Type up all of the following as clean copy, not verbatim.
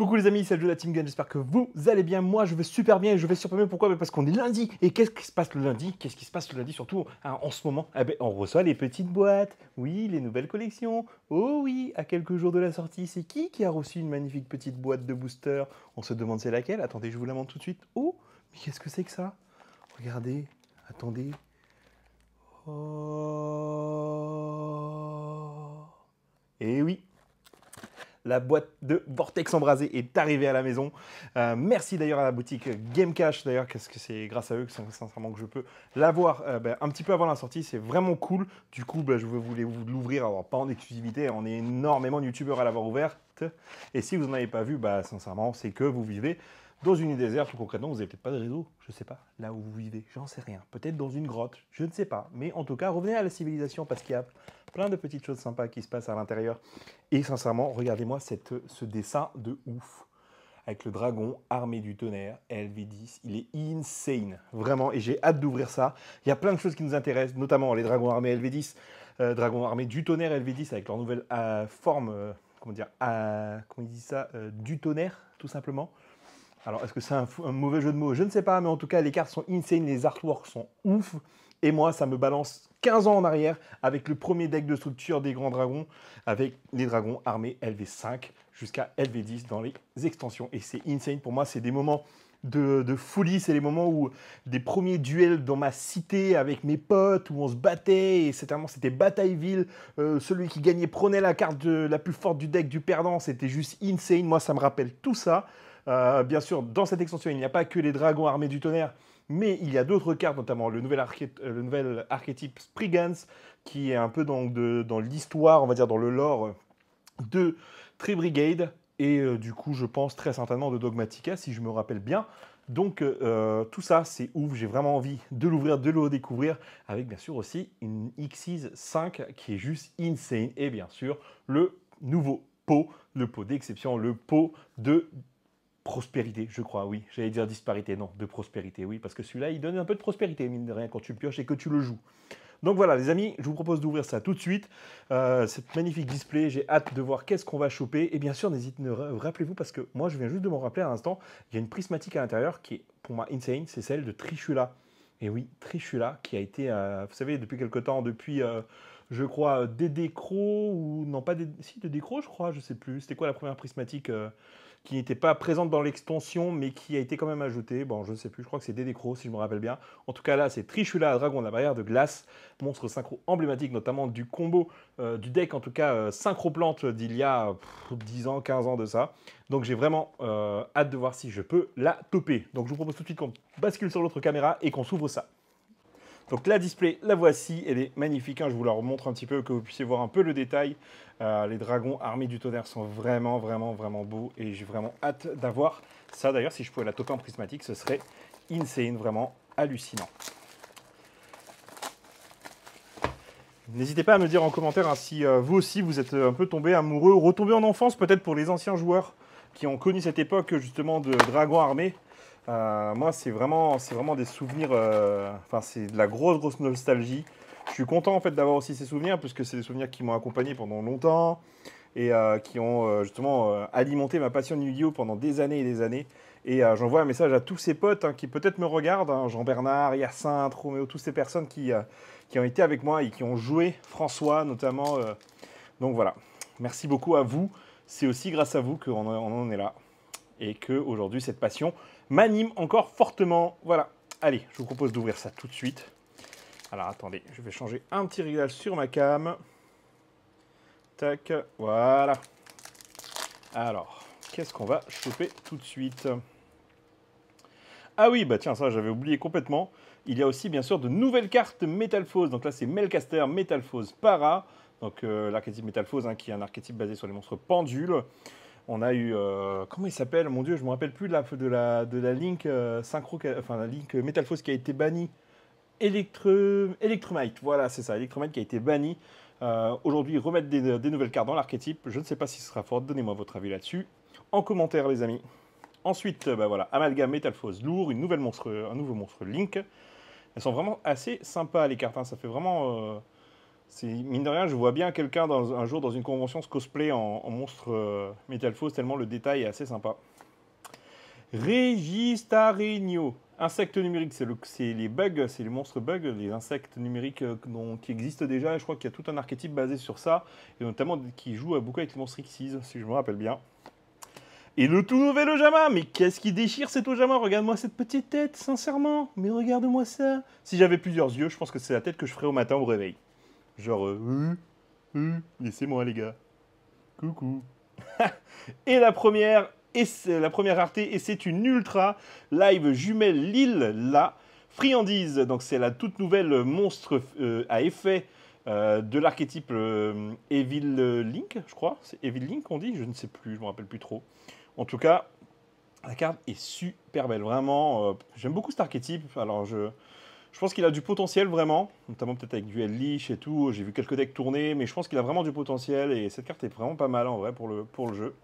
Coucou les amis, c'est le jeu de la Team Gun, j'espère que vous allez bien. Moi je vais super bien et je vais super bien. Pourquoi? Parce qu'on est lundi. Et qu'est-ce qui se passe le lundi? Qu'est-ce qui se passe le lundi surtout hein, en ce moment? On reçoit les petites boîtes. Oui, les nouvelles collections. Oh oui, à quelques jours de la sortie, c'est qui a reçu une magnifique petite boîte de booster? On se demande c'est laquelle. Attendez, je vous la montre tout de suite. Oh, mais qu'est-ce que c'est que ça? Regardez, attendez. Oh. Et oui, la boîte de Vortex embrasé est arrivée à la maison. Merci d'ailleurs à la boutique Game Cash, d'ailleurs, parce que c'est grâce à eux que sincèrement que je peux l'avoir un petit peu avant la sortie. C'est vraiment cool. Du coup, je voulais vous l'ouvrir, alors pas en exclusivité, on est énormément de youtubeurs à l'avoir ouverte. Et si vous n'en avez pas vu, sincèrement, c'est que vous vivez dans une île déserte, ou concrètement, vous n'avez peut-être pas de réseau, je ne sais pas, là où vous vivez, j'en sais rien. Peut-être dans une grotte, je ne sais pas. Mais en tout cas, revenez à la civilisation parce qu'il y a plein de petites choses sympas qui se passent à l'intérieur. Et sincèrement, regardez-moi ce dessin de ouf. Avec le dragon armé du tonnerre, LV10, il est insane, vraiment, et j'ai hâte d'ouvrir ça. Il y a plein de choses qui nous intéressent, notamment les dragons armés LV10, dragons armés du tonnerre LV10 avec leur nouvelle forme, comment il dit ça, du tonnerre, tout simplement. Alors, est-ce que c'est un mauvais jeu de mots? Je ne sais pas, mais en tout cas, les cartes sont insane, les artworks sont ouf. Et moi, ça me balance 15 ans en arrière avec le premier deck de structure des grands dragons, avec les dragons armés LV5 jusqu'à LV10 dans les extensions. Et c'est insane pour moi, c'est des moments de folie, c'est les moments où des premiers duels dans ma cité avec mes potes, où on se battait, et c'était Batailleville, celui qui gagnait prenait la carte la plus forte du deck du perdant, c'était juste insane, moi ça me rappelle tout ça. Bien sûr, dans cette extension, il n'y a pas que les dragons armés du tonnerre, mais il y a d'autres cartes, notamment le nouvel archétype Sprigans, qui est un peu dans l'histoire, on va dire dans le lore de Tree Brigade, et du coup, je pense très certainement de Dogmatica, si je me rappelle bien. Donc, tout ça, c'est ouf, j'ai vraiment envie de l'ouvrir, de le redécouvrir, avec bien sûr aussi une Xyz 5 qui est juste insane, et bien sûr, le nouveau pot, le pot d'exception, le pot de prospérité, je crois, oui. J'allais dire disparité, non, de prospérité, oui, parce que celui-là, il donne un peu de prospérité, mine de rien, quand tu le pioches et que tu le joues. Donc voilà, les amis, je vous propose d'ouvrir ça tout de suite. Cette magnifique display, j'ai hâte de voir qu'est-ce qu'on va choper. Et bien sûr, rappelez-vous, parce que moi, je viens juste de m'en rappeler à l'instant, il y a une prismatique à l'intérieur qui est, pour moi, insane, c'est celle de Trishula. Et oui, Trishula, qui a été, vous savez, depuis quelque temps, depuis, je crois, Dédécro, ou non, pas si, Dédécro, je crois, je sais plus. C'était quoi la première prismatique qui n'était pas présente dans l'extension, mais qui a été quand même ajoutée. Bon, je ne sais plus, je crois que c'est Dédécro, si je me rappelle bien. En tout cas, là, c'est Trishula, dragon de la barrière de glace, monstre synchro emblématique, notamment du combo, du deck, en tout cas, synchro-plante d'il y a 10 ans, 15 ans de ça. Donc, j'ai vraiment hâte de voir si je peux la toper. Donc, je vous propose tout de suite qu'on bascule sur l'autre caméra et qu'on s'ouvre ça. Donc la display, la voici, elle est magnifique, hein, je vous la remontre un petit peu, que vous puissiez voir un peu le détail. Les dragons armés du tonnerre sont vraiment, vraiment, vraiment beaux, et j'ai vraiment hâte d'avoir ça. D'ailleurs, si je pouvais la toper en prismatique, ce serait insane, vraiment hallucinant. N'hésitez pas à me dire en commentaire hein, si vous aussi vous êtes un peu tombé amoureux, retombé en enfance peut-être pour les anciens joueurs qui ont connu cette époque justement de dragons armés. Moi, c'est vraiment des souvenirs, c'est de la grosse nostalgie. Je suis content en fait d'avoir aussi ces souvenirs, puisque c'est des souvenirs qui m'ont accompagné pendant longtemps et qui ont justement alimenté ma passion de Yu-Gi-Oh pendant des années et des années. Et j'envoie un message à tous ces potes hein, qui peut-être me regardent, hein, Jean-Bernard, Hyacinthe, Roméo, toutes ces personnes qui ont été avec moi et qui ont joué, François notamment. Donc voilà, merci beaucoup à vous. C'est aussi grâce à vous qu'on en est là et que aujourd'hui cette passion m'anime encore fortement. Voilà, allez, je vous propose d'ouvrir ça tout de suite. Alors attendez, je vais changer un petit réglage sur ma cam. Tac, voilà. Alors, qu'est-ce qu'on va choper tout de suite? Ah oui, bah tiens, ça j'avais oublié complètement. Il y a aussi bien sûr de nouvelles cartes Métalphose. Donc là c'est Melcaster Métalphose Para. Donc l'archétype Métalphose hein, qui est un archétype basé sur les monstres pendules. On a eu, comment il s'appelle? Mon Dieu, je me rappelle plus de la Link synchro, enfin la Link Métalphose qui a été bannie. Electromite, voilà, c'est ça, Electromite qui a été banni. Aujourd'hui, remettre des nouvelles cartes dans l'archétype. Je ne sais pas si ce sera fort. Donnez-moi votre avis là-dessus en commentaire, les amis. Ensuite, voilà, Amalgame Métalphose lourd, un nouveau monstre Link. Elles sont vraiment assez sympas, les cartes. Hein. Ça fait vraiment Mine de rien, je vois bien quelqu'un un jour dans une convention se cosplay en monstre Metal Force, tellement le détail est assez sympa. Registaregno. Insectes numériques, c'est les bugs, c'est les monstres bugs, les insectes numériques qui existent déjà. Je crois qu'il y a tout un archétype basé sur ça, et notamment qui joue beaucoup avec les monstres Xyz, si je me rappelle bien. Et le tout nouvel Ojama, mais qu'est-ce qui déchire cet Ojama? Regarde-moi cette petite tête, sincèrement, mais regarde-moi ça. Si j'avais plusieurs yeux, je pense que c'est la tête que je ferais au matin au réveil. Genre, laissez-moi les gars. Coucou. Et la première, la première rareté, et c'est une ultra live jumelle Lille, la friandise. Donc c'est la toute nouvelle monstre à effet de l'archétype Evil Link, je crois. C'est Evil Link on dit, je ne sais plus, je me rappelle plus trop. En tout cas, la carte est super belle, vraiment. J'aime beaucoup cet archétype. Alors je pense qu'il a du potentiel vraiment, notamment peut-être avec du Leash et tout. J'ai vu quelques decks tourner, mais je pense qu'il a vraiment du potentiel et cette carte est vraiment pas mal en vrai pour le jeu.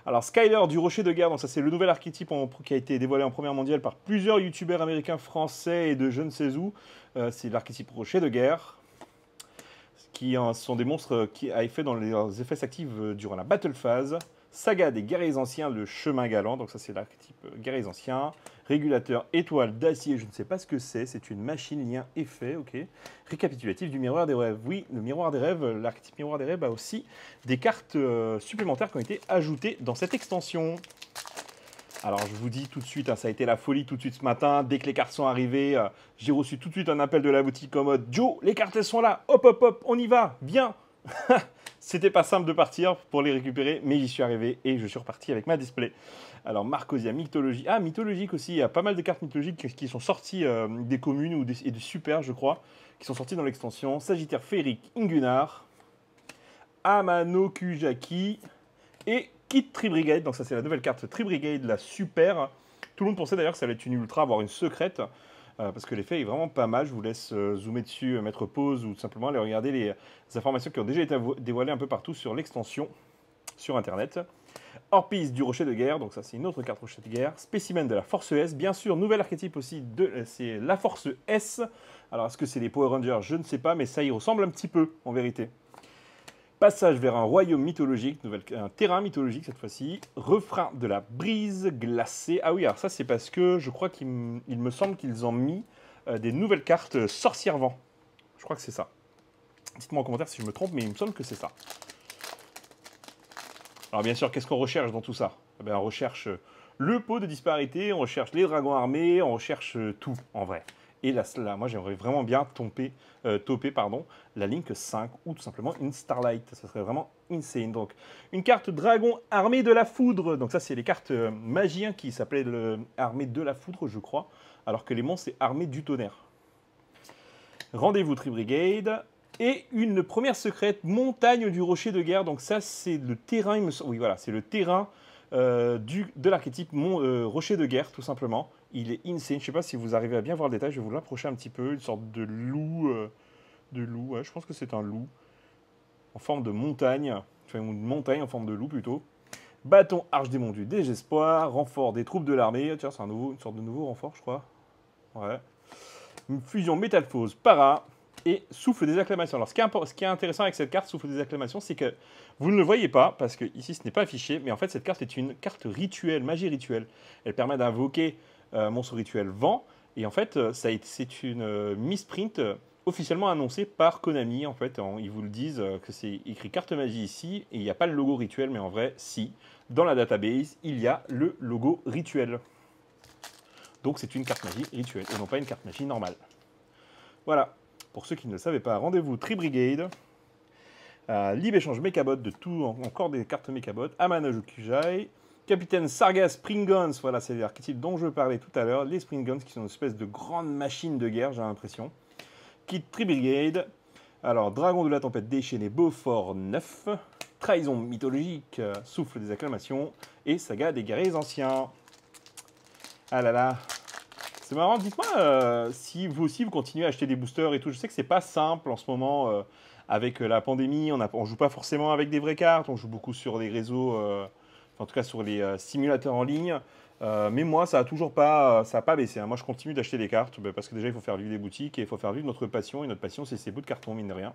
Alors Skyler du Rocher de Guerre, donc ça c'est le nouvel archétype qui a été dévoilé en première mondiale par plusieurs youtubeurs américains, français et de je ne sais où. C'est l'archétype Rocher de Guerre, qui sont des monstres qui a effet dans les effets s'activent durant la battle phase. Saga des guerriers anciens, le chemin galant, donc ça c'est l'archétype guerriers anciens. Régulateur étoile d'acier, je ne sais pas ce que c'est une machine lien effet, ok. Récapitulatif du miroir des rêves, oui, le miroir des rêves, l'archétype miroir des rêves a aussi des cartes supplémentaires qui ont été ajoutées dans cette extension. Alors je vous dis tout de suite, ça a été la folie tout de suite ce matin, dès que les cartes sont arrivées, j'ai reçu tout de suite un appel de la boutique en mode « Joe, les cartes elles sont là, hop hop hop, on y va, viens !» C'était pas simple de partir pour les récupérer, mais j'y suis arrivé et je suis reparti avec ma display. Alors Marcosia, mythologie. Ah, mythologique aussi, il y a pas mal de cartes mythologiques qui sont sorties des communes et des super, je crois, qui sont sorties dans l'extension. Sagittaire féerique, Ingunar, Amano Kujaki et Kit Tribrigade. Donc ça c'est la nouvelle carte Tribrigade, la super. Tout le monde pensait d'ailleurs que ça allait être une ultra, voire une secrète. Parce que l'effet est vraiment pas mal. Je vous laisse zoomer dessus, mettre pause ou tout simplement aller regarder les informations qui ont déjà été dévoilées un peu partout sur l'extension sur internet. Orpis du Rocher de Guerre, donc ça c'est une autre carte Rocher de Guerre. Spécimen de la Force S, bien sûr, nouvel archétype aussi, c'est la Force S. Alors est-ce que c'est les Power Rangers? Je ne sais pas, mais ça y ressemble un petit peu en vérité. Passage vers un royaume mythologique, un terrain mythologique cette fois-ci. Refrain de la brise glacée. Ah oui, alors ça c'est parce que je crois qu'il me semble qu'ils ont mis des nouvelles cartes sorcières vent. Je crois que c'est ça. Dites-moi en commentaire si je me trompe, mais il me semble que c'est ça. Alors bien sûr, qu'est-ce qu'on recherche dans tout ça? Eh bien, on recherche le pot de disparité, on recherche les dragons armés, on recherche tout en vrai. Et là, moi j'aimerais vraiment bien toper la Link 5 ou tout simplement une Starlight. Ça serait vraiment insane. Donc une carte dragon armée de la foudre. Donc ça c'est les cartes magiens qui s'appelaient armée de la foudre je crois. Alors que les monstres c'est armée du tonnerre. Rendez-vous Tribrigade. Et une première secrète, montagne du rocher de guerre. Donc ça c'est le terrain, oui voilà, c'est le terrain de l'archétype rocher de guerre tout simplement. Il est insane, je ne sais pas si vous arrivez à bien voir le détail, je vais vous l'approcher un petit peu, une sorte de loup, ouais, je pense que c'est un loup, en forme de montagne, enfin une montagne en forme de loup plutôt. Bâton arche-démon du désespoir, renfort des troupes de l'armée, tiens c'est une sorte de nouveau renfort je crois. Ouais. Une fusion métamorphose para et souffle des acclamations. Alors ce qui est intéressant avec cette carte souffle des acclamations, c'est que vous ne le voyez pas, parce que ici ce n'est pas affiché, mais en fait cette carte est une carte rituelle, magie rituelle. Elle permet d'invoquer monstre rituel vent. Et en fait, c'est une misprint officiellement annoncée par Konami. En fait, ils vous le disent que c'est écrit carte magie ici. Et il n'y a pas le logo rituel, mais en vrai, si. Dans la database, il y a le logo rituel. Donc c'est une carte magie rituelle et non pas une carte magie normale. Voilà. Pour ceux qui ne le savaient pas, rendez-vous Tribrigade. Libre-échange Mechabot de tout, encore des cartes Mechabot. Amano Kujai. Capitaine Sargas Springguns, voilà, c'est l'archétype dont je parlais tout à l'heure. Les Springguns qui sont une espèce de grande machine de guerre, j'ai l'impression. Kit Tribrigade. Alors, Dragon de la Tempête déchaîné, Beaufort 9. Trahison mythologique, Souffle des acclamations. Et Saga des guerriers anciens. Ah là là. C'est marrant, dites-moi si vous aussi vous continuez à acheter des boosters et tout. Je sais que c'est pas simple en ce moment avec la pandémie. On joue pas forcément avec des vraies cartes, on joue beaucoup sur des réseaux. En tout cas sur les simulateurs en ligne. Mais moi, ça n'a pas baissé. Hein. Moi, je continue d'acheter des cartes parce que déjà, il faut faire vivre des boutiques et il faut faire vivre notre passion. Et notre passion, c'est ces bouts de carton, mine de rien.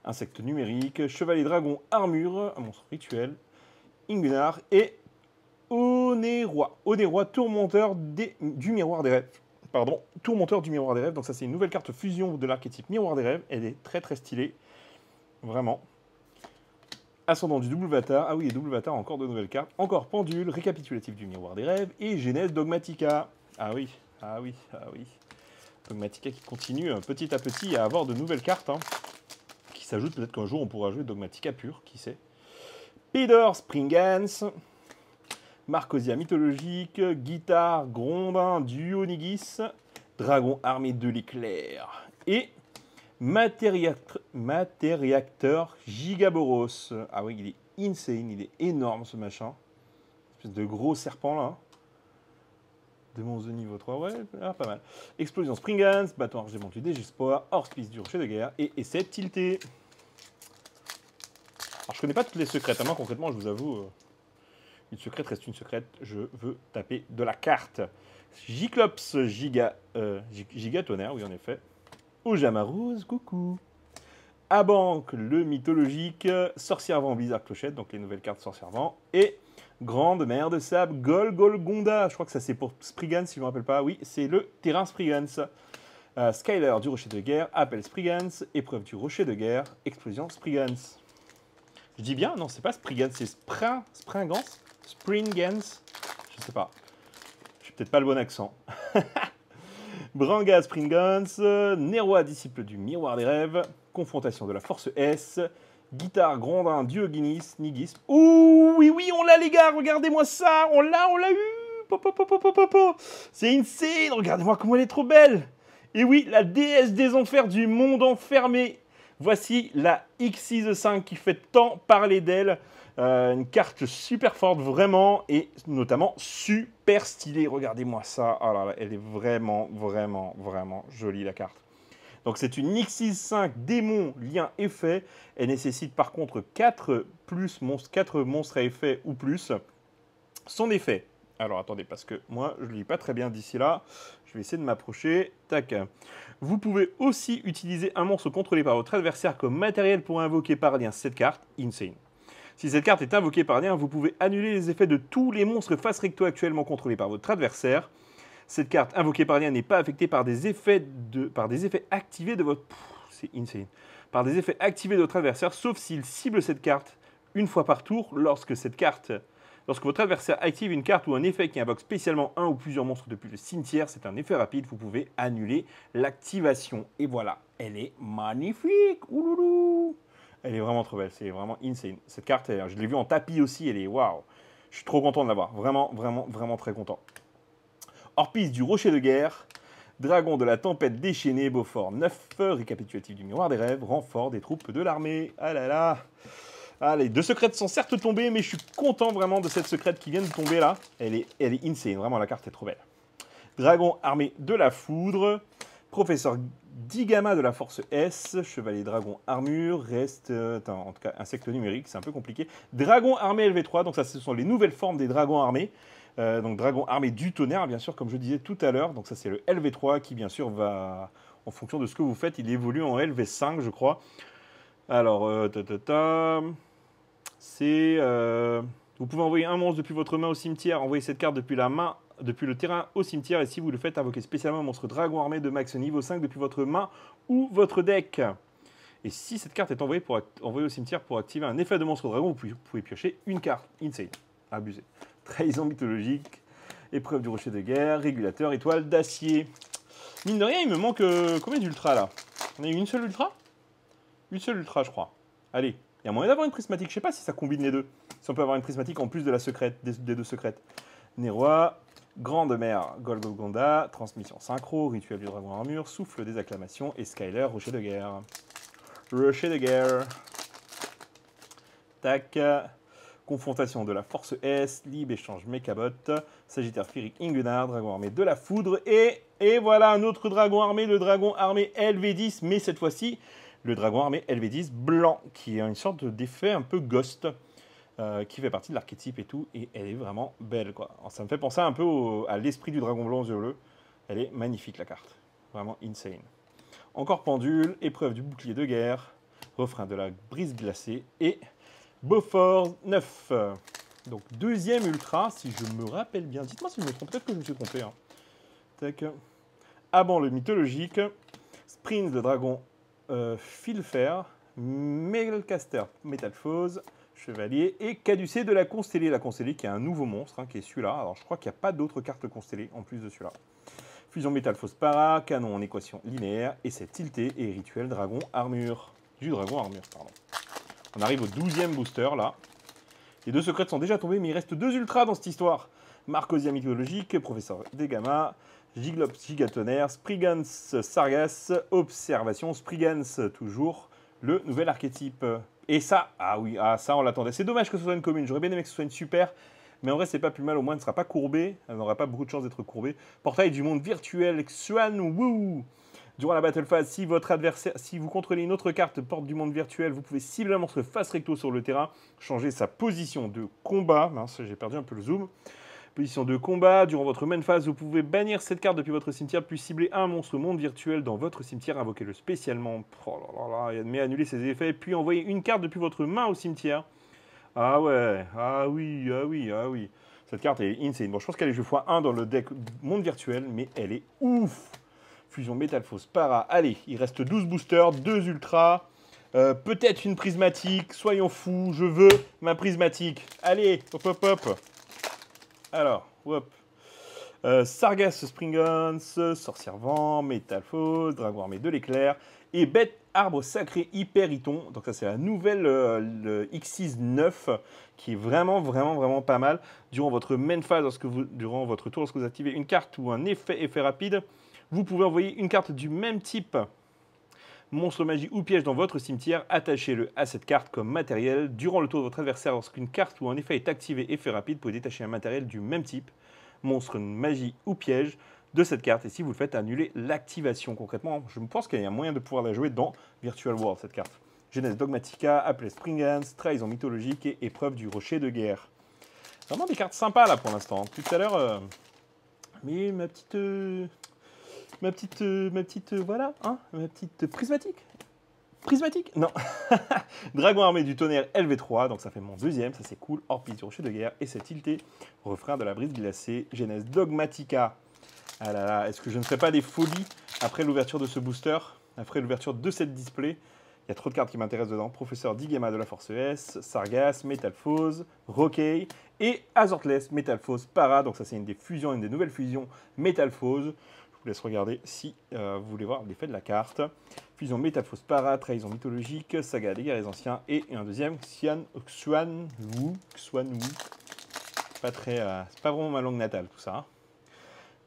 insecte numérique, chevalier dragon armure, un monstre rituel, Ingunar et Onérois. Onérois, tourmenteur du miroir des rêves. Pardon, tourmenteur du miroir des rêves. Donc ça c'est une nouvelle carte fusion de l'archétype miroir des rêves. Elle est très très stylée. Vraiment. Ascendant du double Vatar. Ah oui, et double Vatar, encore de nouvelles cartes. Encore pendule, récapitulatif du miroir des rêves. Et Genèse Dogmatica. Ah oui, ah oui, ah oui. Dogmatica qui continue petit à petit à avoir de nouvelles cartes. Hein, qui s'ajoutent, peut-être qu'un jour on pourra jouer Dogmatica pur, qui sait. Peter Springans. Marcosia mythologique. Guitare Grondin Duo Nigis. Dragon armé de l'éclair. Et Matériacteur Gigaboros. Ah oui, il est insane, il est énorme ce machin. Une espèce de gros serpent là. Démons de niveau 3, ouais, pas mal. Explosion Springans, bâton argent du Désespoir, Hors-Spice du Rocher de Guerre et essai tilté. Alors je connais pas toutes les secrètes, moi concrètement je vous avoue, une secrète reste une secrète, je veux taper de la carte. Giclops Gigatonnerre, oui en effet. Ojamarouz, coucou. Abank, le mythologique, Sorcière Vent, Blizzard Clochette, donc les nouvelles cartes Sorcière Vent, et Grande Mer de Sable, Golgolgonda, je crois que ça c'est pour Spriggan si je ne me rappelle pas, oui, c'est le terrain Spriggans. Skyler du Rocher de Guerre, Appel Spriggans, Épreuve du Rocher de Guerre, Explosion Spriggans. Je dis bien, non c'est pas Spriggans, c'est Springans, je sais pas, j'ai peut-être pas le bon accent. Branga Springans, Neroa, disciple du miroir des rêves, confrontation de la force S, guitare Grondin, Diogenis, Nigis. Ouh, oui, oui, on l'a les gars, regardez-moi ça, on l'a eu. C'est insane, regardez-moi comment elle est trop belle. Et oui, la déesse des enfers du monde enfermé. Voici la X6-5 qui fait tant parler d'elle. Une carte super forte, vraiment, et notamment super stylée. Regardez-moi ça. Oh là là, elle est vraiment, vraiment, vraiment jolie, la carte. Donc, c'est une X6-5 démon, lien, effet. Elle nécessite par contre 4 monstres à effet ou plus. Son effet. Alors, attendez, parce que moi, je ne lis pas très bien d'ici là. Je vais essayer de m'approcher. Tac. Vous pouvez aussi utiliser un monstre contrôlé par votre adversaire comme matériel pour invoquer par lien cette carte. Insane. Si cette carte est invoquée par lien, vous pouvez annuler les effets de tous les monstres face recto actuellement contrôlés par votre adversaire. Cette carte invoquée par lien n'est pas affectée par des effets activés de votre... C'est insane. Par des effets activés de votre adversaire, sauf s'il cible cette carte une fois par tour. Lorsque votre adversaire active une carte ou un effet qui invoque spécialement un ou plusieurs monstres depuis le cimetière, c'est un effet rapide, vous pouvez annuler l'activation. Et voilà, elle est magnifique. Ouloulou. Elle est vraiment trop belle, c'est vraiment insane. Cette carte, je l'ai vue en tapis aussi, elle est waouh. Je suis trop content de l'avoir, vraiment, vraiment, vraiment très content. Hors-Piste du Rocher de Guerre, Dragon de la Tempête déchaînée, Beaufort 9, récapitulatif du Miroir des Rêves, renfort des troupes de l'armée. Ah là là. Ah, les deux secrètes sont certes tombées, mais je suis content vraiment de cette secrète qui vient de tomber là. Elle est insane, vraiment la carte est trop belle. Dragon armé de la foudre, Professeur Digama de la force S, Chevalier Dragon armure, reste, en tout cas insecte numérique, c'est un peu compliqué. Dragon armé LV3, donc ça ce sont les nouvelles formes des dragons armés. Donc dragon armé du tonnerre, bien sûr, comme je disais tout à l'heure. Donc ça c'est le LV3 qui bien sûr va, en fonction de ce que vous faites, il évolue en LV5 je crois. Alors, c'est... vous pouvez envoyer un monstre depuis votre main au cimetière, envoyer cette carte depuis le terrain au cimetière, et si vous le faites, invoquer spécialement un monstre dragon armé de max niveau 5 depuis votre main ou votre deck. Et si cette carte est envoyée au cimetière pour activer un effet de monstre dragon, vous pouvez piocher une carte. Insane. Abusé. Trahison mythologique, épreuve du rocher de guerre, régulateur, étoile d'acier. Mine de rien, il me manque combien d'ultra là? On a eu une seule ultra? Une seule ultra, je crois. Allez, il y a moyen d'avoir une prismatique. Je sais pas si ça combine les deux. Si on peut avoir une prismatique en plus de la secrète, des deux secrètes. Neroa, Grande Mer, Golgolgonda, Transmission Synchro, Rituel du Dragon Armure, Souffle des Acclamations et Skyler, Rocher de Guerre. Rocher de Guerre. Tac. Confrontation de la Force S, Libre Échange Mechabot, Sagittaire Férique Ingunar, Dragon Armé de la Foudre. Et voilà un autre Dragon Armé, le Dragon Armé LV10, mais cette fois-ci, le Dragon Armé LV10 blanc, qui a une sorte d'effet un peu ghost. Qui fait partie de l'archétype et tout, et elle est vraiment belle, quoi. Alors, ça me fait penser un peu à l'esprit du dragon blanc aux yeux bleus. Elle est magnifique, la carte. Vraiment insane. Encore pendule, épreuve du bouclier de guerre, refrain de la brise glacée et Beaufort 9. Donc deuxième ultra, si je me rappelle bien. Dites-moi si je me trompe, peut-être que je me suis trompé. Hein. Tac. Aban le mythologique, Sprint le dragon Filfer, Melcaster Métalphose, Chevalier et Caducée de la Constellée. La Constellée qui est un nouveau monstre, hein, qui est celui-là. Alors je crois qu'il n'y a pas d'autres cartes constellées en plus de celui-là. Fusion Métalphose Para, canon en équation linéaire et c'est tilté et rituel dragon armure. Du dragon armure, pardon. On arrive au 12e booster là. Les 2 secrets sont déjà tombés, mais il reste 2 ultras dans cette histoire. Marcosia mythologique, Professeur Degama, Giglops Gigatonnerre, Sprigans Sargas, Observation, Sprigans toujours, le nouvel archétype. Et ça, ah oui, ça on l'attendait. C'est dommage que ce soit une commune, j'aurais bien aimé que ce soit une super, mais en vrai c'est pas plus mal, au moins elle ne sera pas courbée, elle n'aura pas beaucoup de chances d'être courbée. Portail du monde virtuel, Xuan Wu. Durant la battle phase, si votre adversaire, si vous contrôlez une autre carte porte du monde virtuel, vous pouvez cibler un monstre face recto sur le terrain, changer sa position de combat. Mince, j'ai perdu un peu le zoom. Position de combat, durant votre main phase, vous pouvez bannir cette carte depuis votre cimetière, puis cibler un monstre monde virtuel dans votre cimetière, invoquez-le spécialement, mais annuler ses effets, puis envoyer une carte depuis votre main au cimetière. Ah ouais, ah oui, ah oui, ah oui. Cette carte est insane. Bon, je pense qu'elle est jeu x1 dans le deck monde virtuel, mais elle est ouf. Fusion Métalphose Para. Allez, il reste 12 boosters, 2 ultras, peut-être une prismatique, soyons fous, je veux ma prismatique. Allez, hop hop hop. Alors, hop. Sargas Springans, Sorcière Vent, Métalphose, Dragon Armé de l'éclair et Bête Arbre Sacré Hyperiton. Donc ça c'est la nouvelle le X6 9 qui est vraiment pas mal. Durant votre main phase, durant votre tour, lorsque vous activez une carte ou un effet rapide, vous pouvez envoyer une carte du même type, monstre magie ou piège dans votre cimetière, attachez-le à cette carte comme matériel. Durant le tour de votre adversaire, lorsqu'une carte ou un effet est activé, effet rapide, vous pouvez détacher un matériel du même type, monstre magie ou piège, de cette carte. Et si vous le faites, annulez l'activation. Concrètement, je pense qu'il y a un moyen de pouvoir la jouer dans Virtual World, cette carte. Genèse Dogmatica, appelée Springans, Trahison mythologique et épreuve du rocher de guerre. Vraiment des cartes sympas là pour l'instant. Tout à l'heure, mais ma petite, voilà, hein, ma petite prismatique. Prismatique? Non. Dragon armé du tonnerre LV3, donc ça fait mon deuxième, ça c'est cool. Hors piste du rocher de guerre, et c'est tilté. Refrain de la brise glacée, Genèse Dogmatica. Ah là là, est-ce que je ne ferai pas des folies après l'ouverture de ce booster, après l'ouverture de cette display? Il y a trop de cartes qui m'intéressent dedans. Professeur Digema de la Force S, Sargas, Métalphose, Rockey et Azortless Métalphose Para. Donc ça c'est une des fusions, une des nouvelles fusions Métalphose. Je vous laisse regarder si vous voulez voir l'effet de la carte. Fusion Métalphose Para, Trahison mythologique, Saga des guerriers anciens et un deuxième, Xuan Wu. C'est pas vraiment ma langue natale tout ça. Hein.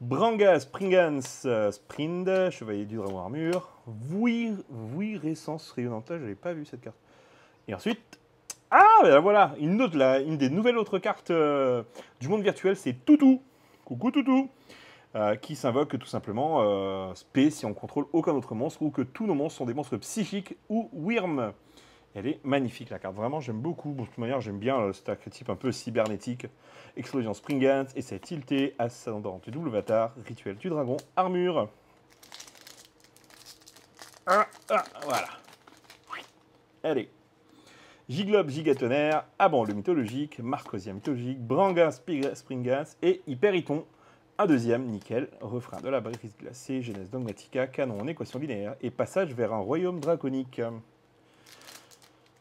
Branga, Springans, Sprind, Chevalier du Dragon Armure, Vuirescence rayonnante, je n'avais pas vu cette carte. Et ensuite, ben voilà, une des nouvelles autres cartes du monde virtuel, c'est Toutou. Coucou Toutou. Qui s'invoque tout simplement spé si on contrôle aucun autre monstre ou que tous nos monstres sont des monstres psychiques ou Wyrm. Elle est magnifique la carte, vraiment j'aime beaucoup. Bon, de toute manière j'aime bien cet archétype un peu cybernétique. Explosion Springans, essai tilté, ascendant du double avatar, rituel du dragon, armure. Voilà. Allez. Giglob Gigatonnerre, Aban le mythologique, Marcosia mythologique, Branga Springans et Hyperiton. Un deuxième, nickel, refrain de la brise glacée, Genèse Dogmatica, canon en équation linéaire et passage vers un royaume draconique.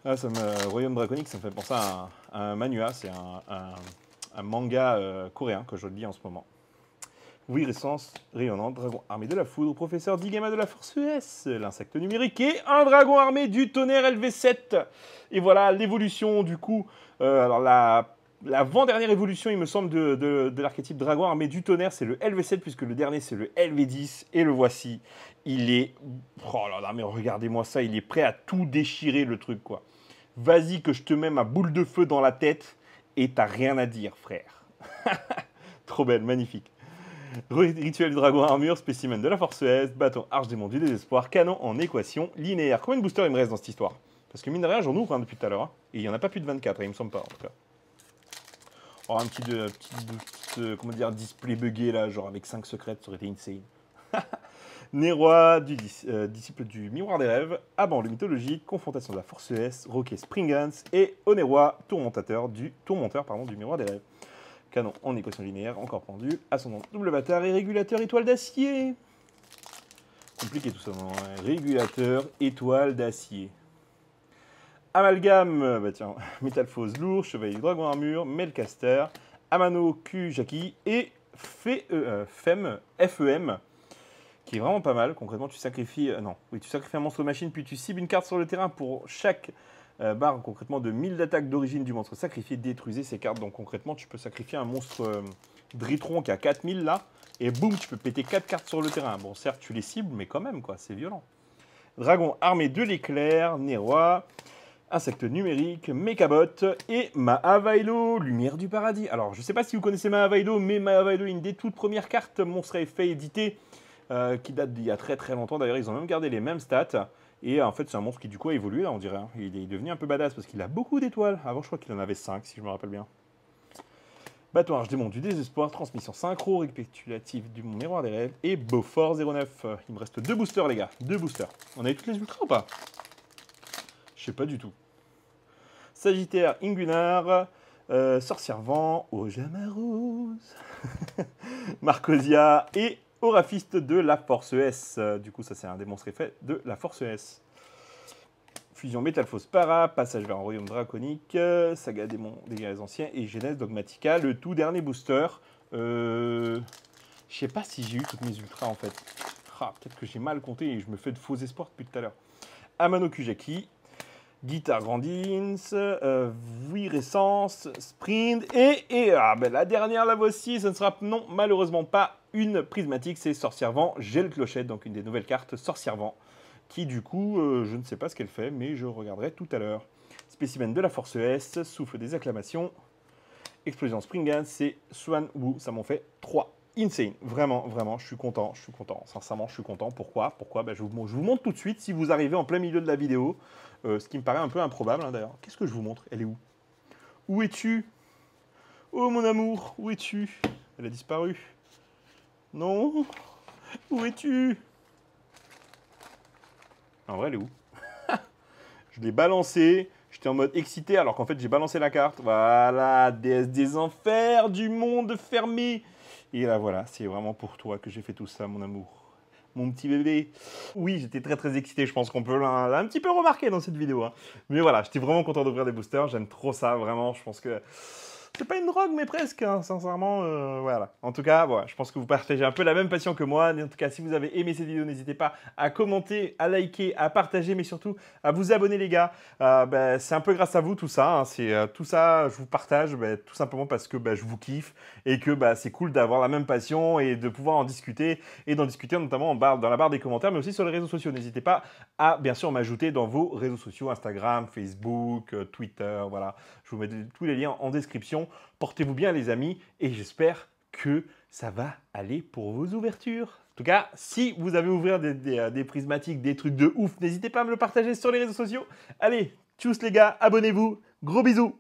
Royaume draconique, ça me fait penser à un manhwa, c'est un manga coréen que je lis en ce moment. Oui, Essence rayonnante, dragon armé de la foudre, professeur Digema de la Force S, l'insecte numérique et un dragon armé du tonnerre LV7. Et voilà l'évolution du coup, alors l'avant-dernière évolution, il me semble, de l'archétype dragon armé du tonnerre, c'est le LV7, puisque le dernier, c'est le LV10. Et le voici. Il est... Oh là là, mais regardez-moi ça, il est prêt à tout déchirer, le truc, quoi. Vas-y que je te mets ma boule de feu dans la tête et t'as rien à dire, frère. Trop belle, magnifique. Rituel du dragon armure, spécimen de la Force S, bâton arche démon du désespoir, canon en équation linéaire. Combien de boosters il me reste dans cette histoire? Parce que mine de rien, j'en ouvre depuis tout à l'heure. Hein, et il n'y en a pas plus de 24, il me semble pas, en tout cas. Oh, un petit comment dire, display buggé là, genre avec 5 secrets, ça aurait été insane. Nérois, disciple du miroir des rêves, Aban le mythologique, confrontation de la force S, Roquet Springans et Onérois, tourmenteur du miroir des rêves. Canon en équation linéaire, encore pendu, ascendant double bâtard et régulateur étoile d'acier. Compliqué tout ça, non, hein. Régulateur étoile d'acier. Amalgame, bah tiens, Métalphose lourd, Chevalier dragon armure, Melcaster, Amano Kujaki et FEM, qui est vraiment pas mal. Concrètement, tu sacrifies, tu sacrifies un monstre machine, puis tu cibles une carte sur le terrain pour chaque barre concrètement de 1000 d'attaque d'origine du monstre sacrifié, détruisez ces cartes. Donc concrètement, tu peux sacrifier un monstre Dritron qui a 4000 là, et boum, tu peux péter 4 cartes sur le terrain. Bon, certes, tu les cibles, mais quand même, quoi, c'est violent. Dragon armé de l'éclair, Nérois, insecte numérique, Mechabot et Mahavailo, lumière du paradis. Alors, je ne sais pas si vous connaissez Mahavailo, mais Mahavailo est une des toutes premières cartes monstre effet édité qui date d'il y a très très longtemps. D'ailleurs, ils ont même gardé les mêmes stats. Et en fait, c'est un monstre qui du coup a évolué, là, on dirait. Il est devenu un peu badass parce qu'il a beaucoup d'étoiles. Avant, je crois qu'il en avait 5, si je me rappelle bien. Bâton Arche démon du désespoir, transmission synchro, récapitulative du miroir des rêves et Beaufort 09. Il me reste 2 boosters, les gars. 2 boosters. On a eu toutes les ultras ou pas? Je sais pas du tout. Sagittaire, Ingunar, Sorcière Vent, Ojamaros, Marcosia et Auraphiste de la Force S. Du coup, ça c'est un des monstres effets de la Force S. Fusion Métalphose Para, Passage vers un royaume draconique, Saga démon des guerres anciens et Genèse Dogmatica, le tout dernier booster. Je sais pas si j'ai eu toutes mes ultras en fait. Ah, peut-être que j'ai mal compté et je me fais de faux espoirs depuis tout à l'heure. Amano Kujaki, Guitare Grandins, Vuirescence, Sprint et la dernière, la voici. Ce ne sera non malheureusement pas une prismatique, c'est Sorcière Vent, Gel Clochette, donc une des nouvelles cartes Sorcière Vent, qui du coup, je ne sais pas ce qu'elle fait, mais je regarderai tout à l'heure. Spécimen de la Force S, Souffle des acclamations, Explosion Springans, c'est Swan Wu, ça m'en fait 3. Insane, vraiment, vraiment, je suis content, sincèrement, je suis content. Pourquoi je vous montre tout de suite, si vous arrivez en plein milieu de la vidéo, ce qui me paraît un peu improbable, hein, d'ailleurs. Qu'est-ce que je vous montre? Elle est où? Où es-tu? Oh, mon amour, où es-tu? Elle a disparu. Non? Où es-tu? En vrai, elle est où? Je l'ai balancée, j'étais en mode excité, alors qu'en fait, j'ai balancé la carte. Voilà, déesse des enfers, du monde fermé. Et là, voilà, c'est vraiment pour toi que j'ai fait tout ça, mon amour. Mon petit bébé. Oui, j'étais très très excité, je pense qu'on peut l'a un petit peu remarquer dans cette vidéo. Hein. Mais voilà, j'étais vraiment content d'ouvrir des boosters, j'aime trop ça, vraiment, je pense que... C'est pas une drogue, mais presque, hein, sincèrement, voilà. En tout cas, voilà, je pense que vous partagez un peu la même passion que moi. En tout cas, si vous avez aimé cette vidéo, n'hésitez pas à commenter, à liker, à partager, mais surtout à vous abonner, les gars. C'est un peu grâce à vous, tout ça. Hein. Tout ça, je vous partage tout simplement parce que je vous kiffe et que c'est cool d'avoir la même passion et de pouvoir en discuter et d'en discuter notamment dans la barre des commentaires, mais aussi sur les réseaux sociaux. N'hésitez pas à, bien sûr, m'ajouter dans vos réseaux sociaux, Instagram, Facebook, Twitter, voilà. Je vous mets tous les liens en description. Portez-vous bien les amis et j'espère que ça va aller pour vos ouvertures. En tout cas, si vous avez ouvert des prismatiques, des trucs de ouf, n'hésitez pas à me le partager sur les réseaux sociaux. Allez, tchuss les gars, abonnez-vous, gros bisous.